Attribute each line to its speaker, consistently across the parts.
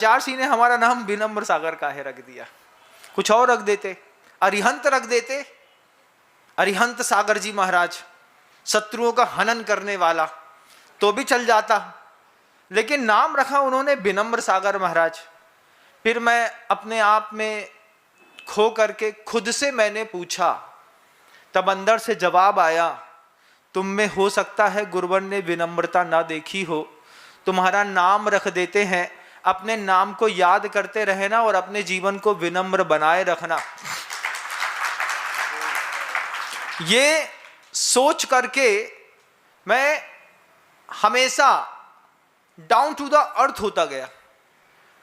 Speaker 1: आचार्य जी ने हमारा नाम विनम्र सागर काहे रख दिया, कुछ और रख देते, अरिहंत रख देते। अरिहंत सागर जी महाराज, शत्रुओं का हनन करने वाला, तो भी चल जाता, लेकिन नाम रखा उन्होंने विनम्र सागर महाराज। फिर मैं अपने आप में खो करके खुद से मैंने पूछा, तब अंदर से जवाब आया, तुम में हो सकता है गुरुवर ने विनम्रता ना देखी हो, तुम्हारा नाम रख देते हैं, अपने नाम को याद करते रहना और अपने जीवन को विनम्र बनाए रखना। ये सोच करके मैं हमेशा डाउन टू द अर्थ होता गया।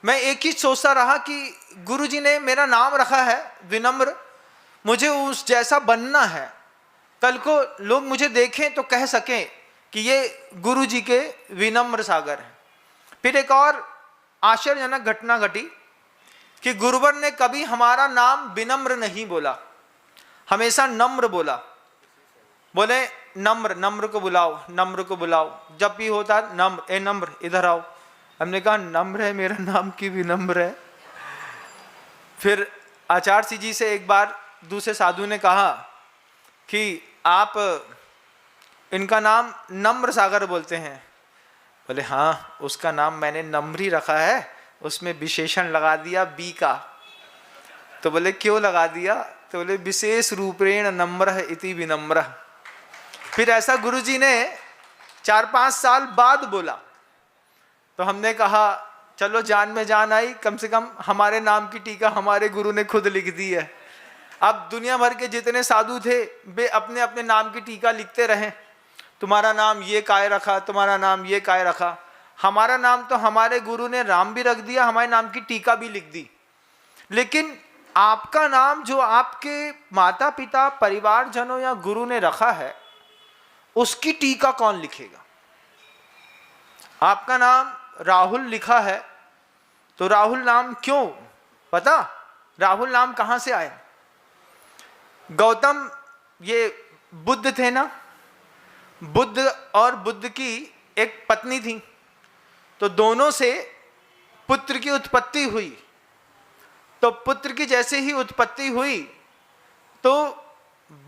Speaker 1: मैं एक ही सोचता रहा कि गुरुजी ने मेरा नाम रखा है विनम्र, मुझे उस जैसा बनना है, कल को लोग मुझे देखें तो कह सकें कि ये गुरुजी के विनम्र सागर हैं। फिर एक और आश्चर्यजनक घटना घटी कि गुरुवर ने कभी हमारा नाम विनम्र नहीं बोला, हमेशा नम्र बोला। बोले नम्र, नम्र को बुलाओ, नम्र को बुलाओ, जब भी होता नम्र, ए नम्र इधर आओ। हमने कहा नम्र है मेरा नाम की विनम्र है। फिर आचार्य जी से एक बार दूसरे साधु ने कहा कि आप इनका नाम नम्र सागर बोलते हैं। बोले हाँ, उसका नाम मैंने नम्र ही रखा है, उसमें विशेषण लगा दिया बी का। तो बोले क्यों लगा दिया? तो बोले विशेष रूपेण नम्र इति विनम्र। फिर ऐसा गुरुजी ने 4-5 साल बाद बोला, तो हमने कहा चलो जान में जान आई, कम से कम हमारे नाम की टीका हमारे गुरु ने खुद लिख दी है। अब दुनिया भर के जितने साधु थे वे अपने अपने नाम की टीका लिखते रहे, तुम्हारा नाम ये काय रखा, तुम्हारा नाम ये काय रखा। हमारा नाम तो हमारे गुरु ने राम भी रख दिया, हमारे नाम की टीका भी लिख दी, लेकिन आपका नाम जो आपके माता पिता परिवारजनों या गुरु ने रखा है उसकी टीका कौन लिखेगा? आपका नाम राहुल लिखा है, तो राहुल नाम क्यों? पता राहुल नाम कहां से आया? गौतम ये बुद्ध थे ना, बुद्ध और बुद्ध की एक पत्नी थी, तो दोनों से पुत्र की उत्पत्ति हुई। तो पुत्र की जैसे ही उत्पत्ति हुई तो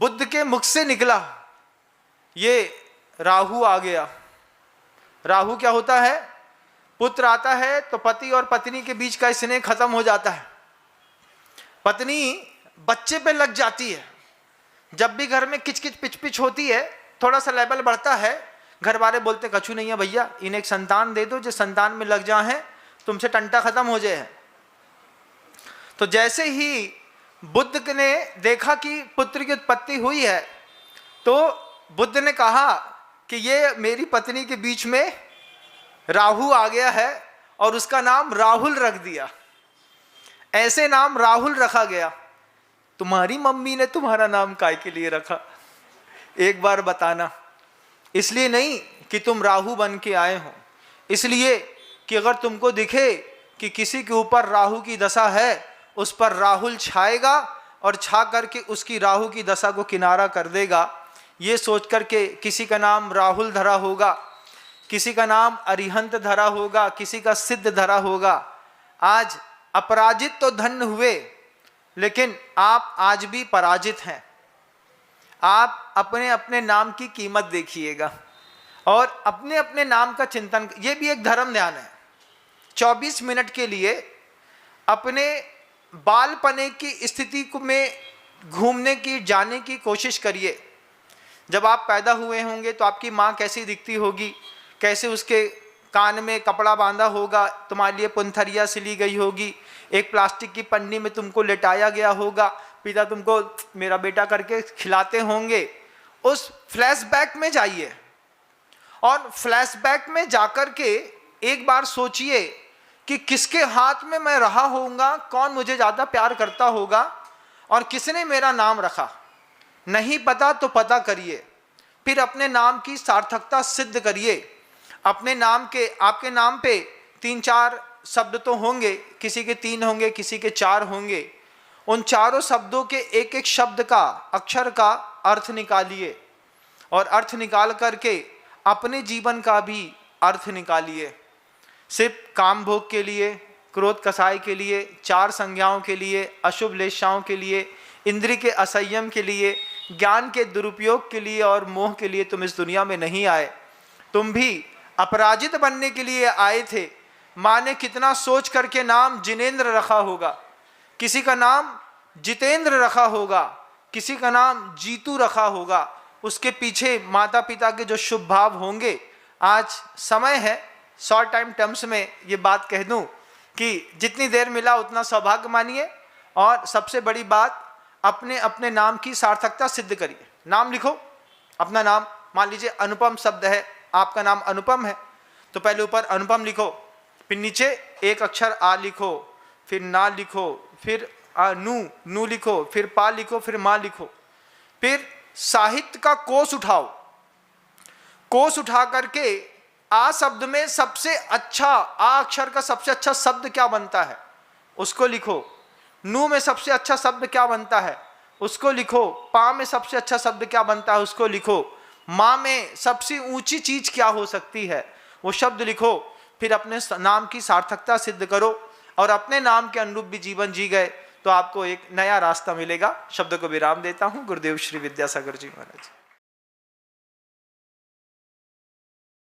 Speaker 1: बुद्ध के मुख से निकला ये राहु आ गया। राहु क्या होता है? पुत्र आता है तो पति और पत्नी के बीच का स्नेह खत्म हो जाता है, पत्नी बच्चे पे लग जाती है। जब भी घर में किचकिच पिच होती है, थोड़ा सा लेवल बढ़ता है, घर वाले बोलते कछु नहीं है भैया, इन्हें एक संतान दे दो, जो संतान में लग जाए तुमसे टंटा खत्म हो जाए। तो जैसे ही बुद्ध ने देखा कि पुत्र की उत्पत्ति हुई है, तो बुद्ध ने कहा कि ये मेरी पत्नी के बीच में राहु आ गया है, और उसका नाम राहुल रख दिया। ऐसे नाम राहुल रखा गया। तुम्हारी मम्मी ने तुम्हारा नाम काय के लिए रखा? एक बार बताना। इसलिए नहीं कि तुम राहु बन के आए हो, इसलिए कि अगर तुमको दिखे कि किसी के ऊपर राहु की दशा है, उस पर राहुल छाएगा और छा करके उसकी राहु की दशा को किनारा कर देगा। ये सोच करके किसी का नाम राहुल धरा होगा, किसी का नाम अरिहंत धरा होगा, किसी का सिद्ध धरा होगा। आज अपराजित तो धन्य हुए, लेकिन आप आज भी पराजित हैं। आप अपने अपने नाम की कीमत देखिएगा और अपने अपने नाम का चिंतन। ये भी एक धर्म ध्यान है। 24 मिनट के लिए अपने बालपने की स्थिति को में घूमने की, जाने की कोशिश करिए। जब आप पैदा हुए होंगे तो आपकी माँ कैसी दिखती होगी, कैसे उसके कान में कपड़ा बांधा होगा, तुम्हारे लिए पुंथरिया सिली गई होगी, एक प्लास्टिक की पन्नी में तुमको लेटाया गया होगा, पिता तुमको मेरा बेटा करके खिलाते होंगे। उस फ्लैशबैक में जाइए और फ्लैशबैक में जाकर के एक बार सोचिए कि किसके हाथ में मैं रहा होऊंगा, कौन मुझे ज़्यादा प्यार करता होगा और किसने मेरा नाम रखा। नहीं पता तो पता करिए, फिर अपने नाम की सार्थकता सिद्ध करिए। अपने नाम के, आपके नाम पे 3-4 शब्द तो होंगे, किसी के 3 होंगे, किसी के 4 होंगे। उन चारों शब्दों के एक एक शब्द का, अक्षर का अर्थ निकालिए और अर्थ निकाल करके अपने जीवन का भी अर्थ निकालिए। सिर्फ काम भोग के लिए, क्रोध कसाय के लिए, 4 संज्ञाओं के लिए, अशुभ लेशाओं के लिए, इंद्रिय के असंयम के लिए, ज्ञान के दुरुपयोग के लिए और मोह के लिए तुम इस दुनिया में नहीं आए। तुम भी अपराजित बनने के लिए आए थे। माँ ने कितना सोच करके नाम जिनेंद्र रखा होगा, किसी का नाम जितेंद्र रखा होगा, किसी का नाम जीतू रखा होगा। उसके पीछे माता पिता के जो शुभ भाव होंगे। आज समय है, शॉर्ट टाइम टर्म्स में ये बात कह दूं कि जितनी देर मिला उतना सौभाग्य मानिए, और सबसे बड़ी बात, अपने अपने नाम की सार्थकता सिद्ध करिए। नाम लिखो अपना नाम, मान लीजिए अनुपम शब्द है, आपका नाम अनुपम है, तो पहले ऊपर अनुपम लिखो, फिर नीचे एक अक्षर आ लिखो, फिर ना लिखो, फिर नू लिखो, फिर पा लिखो, फिर माँ लिखो। फिर साहित्य का कोश उठाओ, कोश उठा करके आ शब्द में सबसे अच्छा, आ अक्षर का सबसे अच्छा शब्द क्या बनता है उसको लिखो। नू में सबसे अच्छा शब्द क्या बनता है उसको लिखो। पा में सबसे अच्छा शब्द क्या बनता है उसको लिखो। माँ में सबसे ऊंची चीज क्या हो सकती है वो शब्द लिखो। फिर अपने नाम की सार्थकता सिद्ध करो, और अपने नाम के अनुरूप भी जीवन जी गए तो आपको एक नया रास्ता मिलेगा। शब्द को विराम देता हूँ। गुरुदेव श्री विद्यासागर जी महाराज।